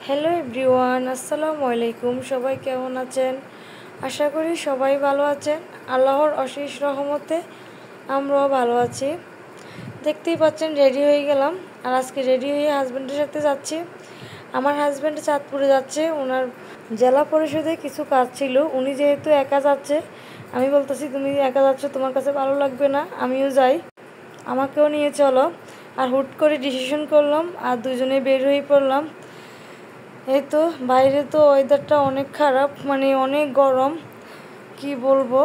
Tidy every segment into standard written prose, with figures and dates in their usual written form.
Hello everyone, আসসালামু আলাইকুম। সবাই কেমন আছেন? আশা করি সবাই ভালো আছেন। আল্লাহর অশেষ রহমতে আমরাও ভালো আছি। দেখতেই পাচ্ছেন রেডি হয়ে গেলাম, আর আজকে রেডি হয়ে হাজব্যান্ডের সাথে যাচ্ছি। আমার হাজব্যান্ড চাঁদপুরে যাচ্ছে, ওনার জেলা পরিষদে কিছু কাজ ছিল। উনি যেহেতু একা যাচ্ছে, আমি বলতেছি তুমি একা যাচ্ছ, তোমার কাছে ভালো লাগবে না, আমিও যাই, আমাকেও নিয়ে চলো। আর হুট করে ডিসিশন করলাম আর দুজনে বের হয়ে পড়লাম। এই তো বাইরে তো ওয়েদারটা অনেক খারাপ, মানে অনেক গরম, কি বলবো।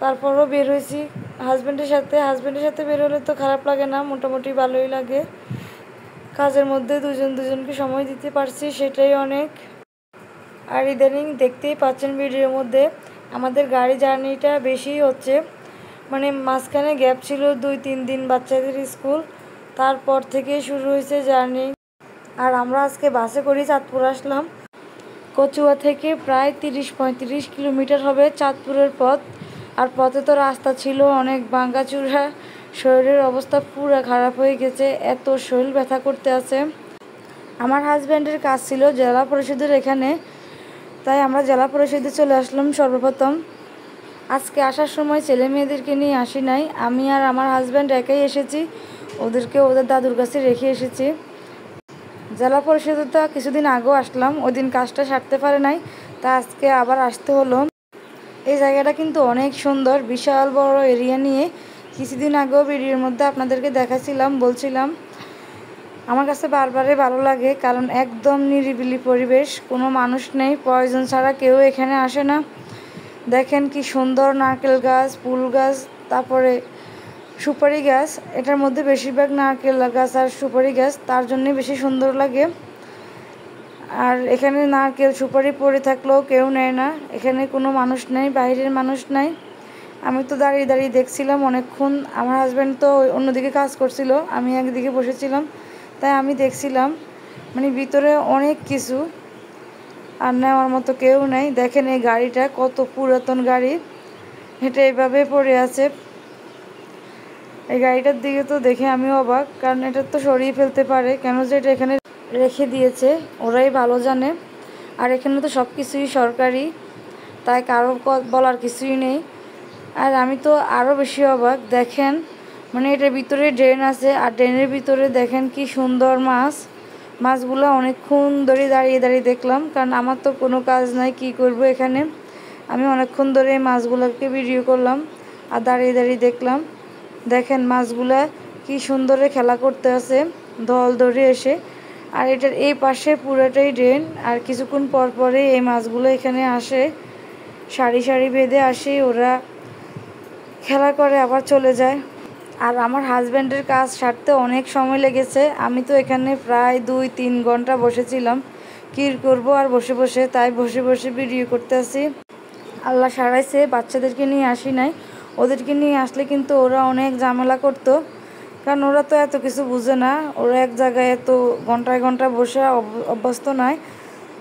তারপরও বের হয়েছি হাজব্যান্ডের সাথে বের হলে তো খারাপ লাগে না, মোটামুটি ভালোই লাগে। কাজের মধ্যে দুজনকে সময় দিতে পারছি, সেটাই অনেক। আর ইদানিং দেখতেই পাচ্ছেন ভিডিওর মধ্যে আমাদের গাড়ি জার্নিটা বেশি হচ্ছে, মানে মাঝখানে গ্যাপ ছিল 2-3 দিন বাচ্চাদের স্কুল, তারপর থেকে শুরু হয়েছে জার্নি। আর আমরা আজকে বাসে করে চাঁদপুর আসলাম। কচুয়া থেকে প্রায় 30-35 কিলোমিটার হবে চাঁদপুরের পথ। আর পথে তো রাস্তা ছিল অনেক ভাঙাচুরা, শরীরের অবস্থা পুরো খারাপ হয়ে গেছে, এত শরীর ব্যথা করতে আছে। আমার হাজব্যান্ডের কাজ ছিল জেলা পরিষদের এখানে, তাই আমরা জেলা পরিষদে চলে আসলাম সর্বপ্রথম। আজকে আসার সময় ছেলে মেয়েদেরকে নিয়ে আসি নাই, আমি আর আমার হাজব্যান্ড একাই এসেছি, ওদেরকে ওদের দাদুর কাছে রেখে এসেছি। জেলা পরিষদে তো কিছুদিন আগেও আসলাম, ওই দিন কাজটা সারতে পারে নাই, তা আজকে আবার আসতে হলো। এই জায়গাটা কিন্তু অনেক সুন্দর, বিশাল বড় এরিয়া নিয়ে। কিছুদিন আগেও ভিডিওর মধ্যে আপনাদেরকে দেখাচ্ছিলাম, বলছিলাম আমার কাছে বারবারই ভালো লাগে, কারণ একদম নিরিবিলি পরিবেশ, কোনো মানুষ নেই, প্রয়োজন ছাড়া কেউ এখানে আসে না। দেখেন কি সুন্দর নারকেল গাছ, ফুল গাছ, তারপরে সুপারি গাছ। এটার মধ্যে বেশিরভাগ নারকেল গাছ আর সুপারি গাছ, তার জন্যে বেশি সুন্দর লাগে। আর এখানে নারকেল সুপারি পড়ে থাকলেও কেউ নেয় না, এখানে কোনো মানুষ নেই, বাইরের মানুষ নাই। আমি তো দাঁড়িয়ে দাঁড়িয়ে দেখছিলাম অনেকক্ষণ, আমার হাজব্যান্ড তো অন্যদিকে কাজ করছিল, আমি একদিকে বসেছিলাম, তাই আমি দেখছিলাম। মানে ভিতরে অনেক কিছু, আর নেওয়ার মতো কেউ নেই। দেখেন এই গাড়িটা কত পুরাতন গাড়ি, এটা এভাবে পড়ে আছে। এই গাড়িটার দিকে তো দেখে আমি অবাক, কারণ এটা তো সরিয়ে ফেলতে পারে, কেন যে এটা এখানে রেখে দিয়েছে ওরাই ভালো জানে। আর এখানে তো সব কিছুই সরকারি, তাই কারো বলার কিছুই নেই। আর আমি তো আরও বেশি অবাক, দেখেন মানে এটার ভিতরে ড্রেন আছে, আর ড্রেনের ভিতরে দেখেন কি সুন্দর মাছগুলো অনেকক্ষণ ধরে দাঁড়িয়ে দাঁড়িয়ে দেখলাম, কারণ আমার তো কোনো কাজ নাই, কি করব এখানে। আমি অনেকক্ষণ ধরে মাছগুলোকে ভিডিও করলাম আর দাঁড়িয়ে দাঁড়িয়ে দেখলাম। দেখেন মাছগুলা কি সুন্দরে খেলা করতে আছে দল ধরে এসে। আর এটার এই পাশে পুরোটাই ড্রেন, আর কিছুক্ষণ পর পরে এই মাছগুলো এখানে আসে, সারি সারি বেঁধে আসে, ওরা খেলা করে আবার চলে যায়। আর আমার হাজব্যান্ডের কাজ সারতে অনেক সময় লেগেছে, আমি তো এখানে প্রায় 2-3 ঘন্টা বসেছিলাম, কী করবো আর বসে বসে, তাই বসে বসে ভিডিও করতে আসি। আল্লাহ সারাইছে, বাচ্চাদেরকে নিয়ে আসি নাই, ওদেরকে নিয়ে আসলে কিন্তু ওরা অনেক ঝামেলা করতো, কারণ ওরা তো এত কিছু বুঝে না, ওরা এক জায়গায় এত ঘন্টায় ঘন্টা বসে অভ্যস্ত নয়,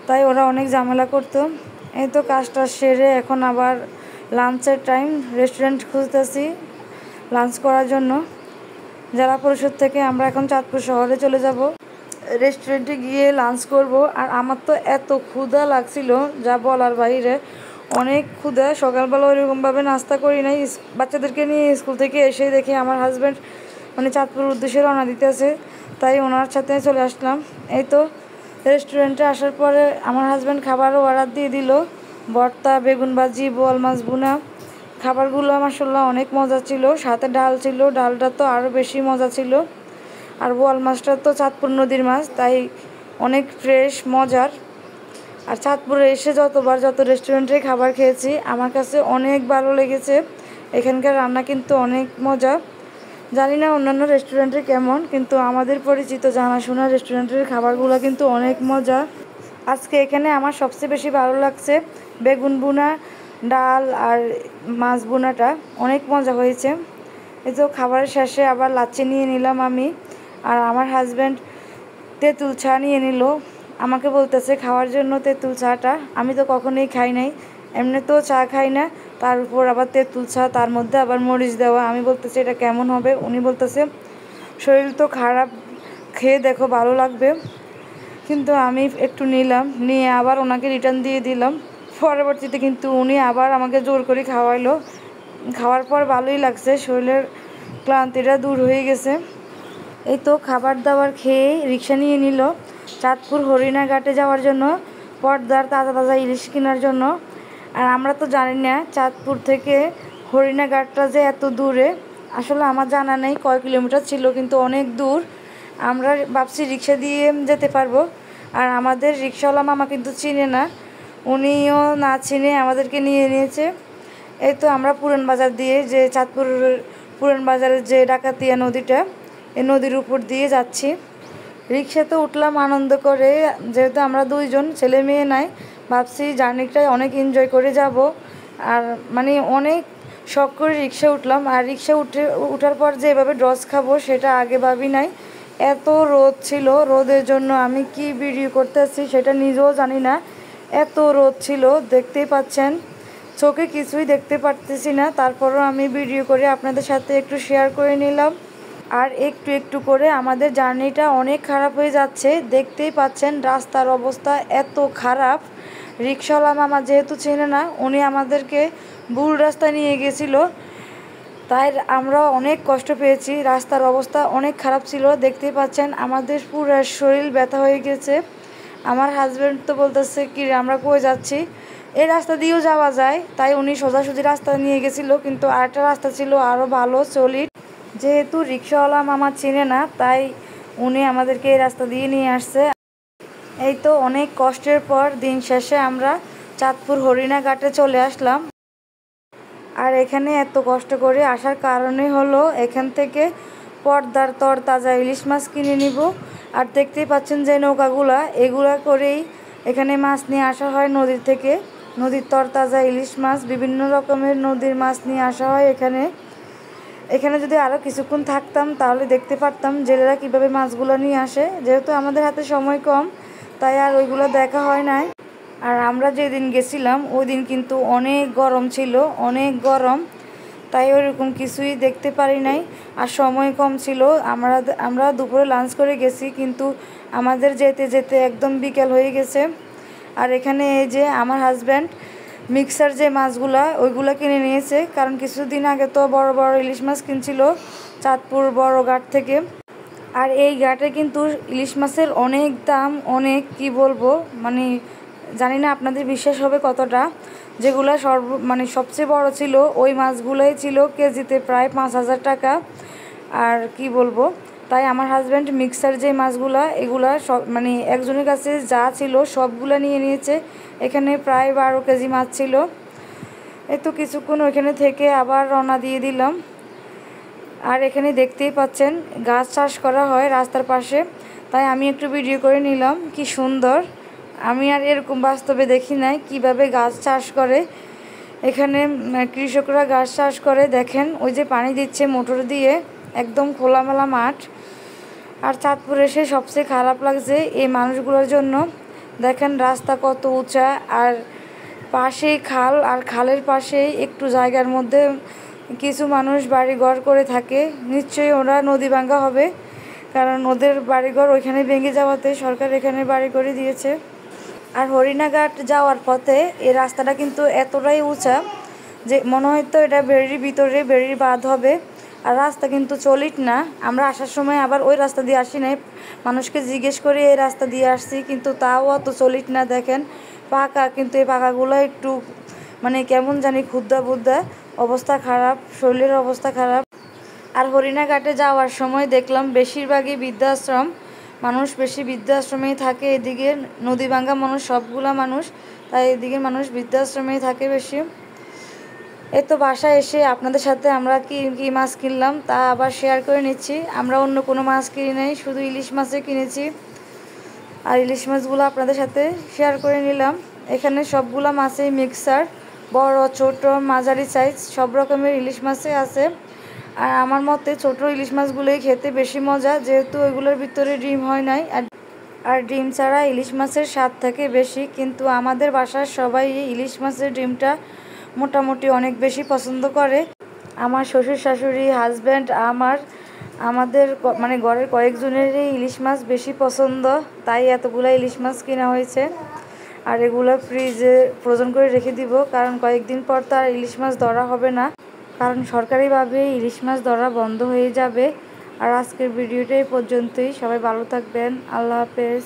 তাই ওরা অনেক ঝামেলা করতো। এই তো কাজটা সেরে এখন আবার লাঞ্চের টাইম, রেস্টুরেন্ট খুঁজতেছি লাঞ্চ করার জন্য। জেলা পরিষদ থেকে আমরা এখন চাঁদপুর শহরে চলে যাব, রেস্টুরেন্টে গিয়ে লাঞ্চ করব। আর আমার তো এত ক্ষুধা লাগছিল যা বলার বাইরে, অনেক ক্ষুধা। সকালবেলা ওইরকমভাবে নাস্তা করি নাই, বাচ্চাদেরকে নিয়ে স্কুল থেকে এসে দেখি আমার হাজব্যান্ড মানে চাঁদপুর উদ্দেশ্যে রওনা দিতেছে, তাই ওনার সাথে চলে আসলাম। এই তো রেস্টুরেন্টে আসার পরে আমার হাজব্যান্ড খাবারও অর্ডার দিয়ে দিল, ভর্তা, বেগুন ভাজি, বোয়াল মাছ ভুনা। খাবারগুলো মাশাআল্লাহ অনেক মজা ছিল, সাথে ডাল ছিল, ডালটা তো আরও বেশি মজা ছিল। আর বোয়াল মাছটা তো চাঁদপুর নদীর মাছ, তাই অনেক ফ্রেশ মজার। আর চাঁদপুরে এসে যত রেস্টুরেন্টে খাবার খেয়েছি আমার কাছে অনেক ভালো লেগেছে, এখানকার রান্না কিন্তু অনেক মজা। জানি না অন্যান্য রেস্টুরেন্টে কেমন, কিন্তু আমাদের পরিচিত জানাশোনা রেস্টুরেন্টের খাবারগুলো কিন্তু অনেক মজা। আজকে এখানে আমার সবচেয়ে বেশি ভালো লাগছে বেগুন ভুনা, ডাল আর মাছ ভুনাটা অনেক মজা হয়েছে। এই তো খাবারের শেষে আবার লাচ্ছি নিয়ে নিলাম আমি, আর আমার হাজব্যান্ড তেঁতুল চা নিয়ে নিল, আমাকে বলতেছে খাওয়ার জন্য তেঁতুল চাটা। আমি তো কখনোই খাই নাই, এমনি তো চা খাই না, তার উপর আবার তেঁতুল চা, তার মধ্যে আবার মরিচ দেওয়া। আমি বলতেছি এটা কেমন হবে, উনি বলতেছে শরীর তো খারাপ, খেয়ে দেখো ভালো লাগবে। কিন্তু আমি একটু নিলাম, নিয়ে আবার ওনাকে রিটার্ন দিয়ে দিলাম। পরবর্তীতে কিন্তু উনি আবার আমাকে জোর করে খাওয়াইলো। খাওয়ার পর ভালোই লাগছে, শরীরের ক্লান্তিটা দূর হয়ে গেছে। এই তো খাবার দাবার খেয়ে রিক্সা নিয়ে নিল চাঁদপুর হরিণাঘাটে যাওয়ার জন্য, পর্দার তাজা তাজা ইলিশ কেনার জন্য। আর আমরা তো জানি না চাঁদপুর থেকে হরিণাঘাটটা যে এত দূরে, আসলে আমার জানা নেই কয় কিলোমিটার ছিল, কিন্তু অনেক দূর। আমরা ভাবছি রিক্সা দিয়ে যেতে পারবো। আর আমাদের রিক্সাওয়ালা মামা কিন্তু চিনে না, উনিও না চিনে আমাদেরকে নিয়ে নিয়েছে। এই তো আমরা পুরান বাজার দিয়ে, যে চাঁদপুর পুরান বাজারের যে ডাকাতিয়া নদীটা, এই নদীর উপর দিয়ে যাচ্ছি। রিক্সাতে উঠলাম আনন্দ করে, যেহেতু আমরা দুইজন, ছেলে মেয়ে নাই, ভাবছি জার্নিটাই অনেক এনজয় করে যাব। আর মানে অনেক শখ করে রিক্সা উঠলাম। আর রিক্সা উঠার পর যে এভাবে ড্রস খাবো সেটা আগে ভাবি নাই। এত রোদ ছিল, রোদের জন্য আমি কি ভিডিও করতেছি সেটা নিজেও জানি না, এত রোদ ছিল। দেখতেই পাচ্ছেন চোখে কিছুই দেখতে পারতেছি না, তারপরও আমি ভিডিও করে আপনাদের সাথে একটু শেয়ার করে নিলাম। আর একটু একটু করে আমাদের জার্নিটা অনেক খারাপ হয়ে যাচ্ছে, দেখতেই পাচ্ছেন রাস্তার অবস্থা এত খারাপ। রিক্সাওয়ালা মামা যেহেতু চেনে না, উনি আমাদেরকে ভুল রাস্তা নিয়ে গেছিলো, তাই আমরা অনেক কষ্ট পেয়েছি। রাস্তার অবস্থা অনেক খারাপ ছিল, দেখতেই পাচ্ছেন আমাদের পুরো শরীর ব্যথা হয়ে গেছে। আমার হাজব্যান্ড তো বলতেছে কি আমরা কই যাচ্ছি, এই রাস্তা দিয়েও যাওয়া যায়, তাই উনি সোজাসুজি রাস্তা নিয়ে গেছিলো। কিন্তু আরেকটা রাস্তা ছিল আরও ভালো সলিড, যেহেতু রিক্সাওয়ালা মামা চিনে না, তাই উনি আমাদেরকে এই রাস্তা দিয়ে নিয়ে আসছে। এই তো অনেক কষ্টের পর দিন শেষে আমরা চাঁদপুর হরিণাঘাটে চলে আসলাম। আর এখানে এত কষ্ট করে আসার কারণে হলো এখান থেকে পর্দার তরতাজা ইলিশ মাছ কিনে নিব। আর দেখতেই পাচ্ছেন যে নৌকাগুলা, এগুলা করেই এখানে মাছ নিয়ে আসা হয় নদীর থেকে। নদীর তরতাজা ইলিশ মাছ, বিভিন্ন রকমের নদীর মাছ নিয়ে আসা হয় এখানে। এখানে যদি আরও কিছুক্ষণ থাকতাম তাহলে দেখতে পারতাম জেলেরা কীভাবে মাছগুলো নিয়ে আসে। যেহেতু আমাদের হাতে সময় কম, তাই আর ওইগুলো দেখা হয় নাই। আর আমরা যেদিন গেছিলাম ওই দিন কিন্তু অনেক গরম ছিল, অনেক গরম, তাই ওইরকম কিছুই দেখতে পারি নাই। আর সময় কম ছিল, আমরা দুপুরে লাঞ্চ করে গেছি, কিন্তু আমাদের যেতে যেতে একদম বিকেল হয়ে গেছে। আর এখানে এই যে আমার হাজব্যান্ড মিক্সার যে মাছগুলা ওইগুলো কিনে নিয়েছে, কারণ কিছুদিন আগে তো বড় বড় ইলিশ মাছ কিনছিল চাঁদপুর বড় ঘাট থেকে। আর এই ঘাটে কিন্তু ইলিশ মাছের অনেক দাম, অনেক কি বলবো, মানে জানি না আপনাদের বিশ্বাস হবে কতটা। যেগুলো সবচেয়ে বড় ছিল ওই মাছগুলোই ছিল কেজিতে প্রায় 5,000 টাকা। আর কি বলবো, তাই আমার হাজব্যান্ড মিক্সার যে মাছগুলা, এগুলা সব একজনের কাছে যা ছিল সবগুলা নিয়ে নিয়েছে। এখানে প্রায় 12 কেজি মাছ ছিল। এই তো কিছুক্ষণ ওইখানে থেকে আবার রওনা দিয়ে দিলাম। আর এখানে দেখতেই পাচ্ছেন গাছ চাষ করা হয় রাস্তার পাশে, তাই আমি একটু ভিডিও করে নিলাম। কি সুন্দর, আমি আর এরকম বাস্তবে দেখি নাই কিভাবে গাছ চাষ করে। এখানে কৃষকরা গাছ চাষ করে, দেখেন ওই যে পানি দিচ্ছে মোটর দিয়ে, একদম খোলামেলা মাঠ। আর চাঁদপুর এসে সবচেয়ে খারাপ লাগছে এই মানুষগুলোর জন্য। দেখেন রাস্তা কত উঁচা, আর পাশেই খাল, আর খালের পাশেই একটু জায়গার মধ্যে কিছু মানুষ বাড়িঘর করে থাকে। নিশ্চয়ই ওরা নদী ভাঙ্গা হবে, কারণ ওদের বাড়িঘর ওইখানে ভেঙে যাওয়াতে সরকার এখানে বাড়ি করে দিয়েছে। আর হরিণাঘাট যাওয়ার পথে এই রাস্তাটা কিন্তু এতটাই উঁচা যে মনে হয়তো এটা বেড়ির ভিতরে, বেড়ির বাঁধ হবে। আর রাস্তা কিন্তু সলিড না, আমরা আসার সময় আবার ওই রাস্তা দিয়ে আসি নাই, মানুষকে জিজ্ঞেস করে এই রাস্তা দিয়ে আসছি, কিন্তু তাও অত সলিড না। দেখেন পাকা, কিন্তু এই পাকাগুলো একটু কেমন জানি ক্ষুদ্রা বুদ্ধা, অবস্থা খারাপ, শরীরের অবস্থা খারাপ। আর হরিণাঘাটে যাওয়ার সময় দেখলাম বেশিরভাগই বৃদ্ধাশ্রম, মানুষ বেশি বৃদ্ধাশ্রমেই থাকে। এদিকে নদী ভাঙ্গা মানুষ সবগুলা মানুষ, তাই এদিকে মানুষ বৃদ্ধাশ্রমেই থাকে বেশি। এই তো বাসায় এসে আপনাদের সাথে আমরা কি কি মাছ কিনলাম তা আবার শেয়ার করে নিচ্ছি। আমরা অন্য কোনো মাছ কিনি নাই, শুধু ইলিশ মাছই কিনেছি। আর ইলিশ মাছগুলো আপনাদের সাথে শেয়ার করে নিলাম। এখানে সবগুলা মাছই মিক্সার, বড় ছোট মাঝারি সাইজ সব রকমের ইলিশ মাছই আছে। আর আমার মতে ছোট ইলিশ মাছগুলোই খেতে বেশি মজা, যেহেতু ওইগুলোর ভিতরে ডিম হয় নাই। আর ডিম ছাড়া ইলিশ মাছের স্বাদ থাকে বেশি, কিন্তু আমাদের বাসার সবাই ইলিশ মাছের ডিমটা মোটামুটি অনেক বেশি পছন্দ করে। আমার শ্বশুর শাশুড়ি, হাজব্যান্ড, আমার আমাদের মানে ঘরের কয়েকজনেরই ইলিশ মাছ বেশি পছন্দ, তাই এতগুলো ইলিশ মাছ কেনা হয়েছে। আর এগুলো ফ্রিজে ফ্রোজেন করে রেখে দিব, কারণ কয়েকদিন পর তো আর ইলিশ মাছ ধরা হবে না, কারণ সরকারিভাবে ইলিশ মাছ ধরা বন্ধ হয়ে যাবে। আর আজকের ভিডিওটা এই পর্যন্তই। সবাই ভালো থাকবেন। আল্লাহ হাফেজ।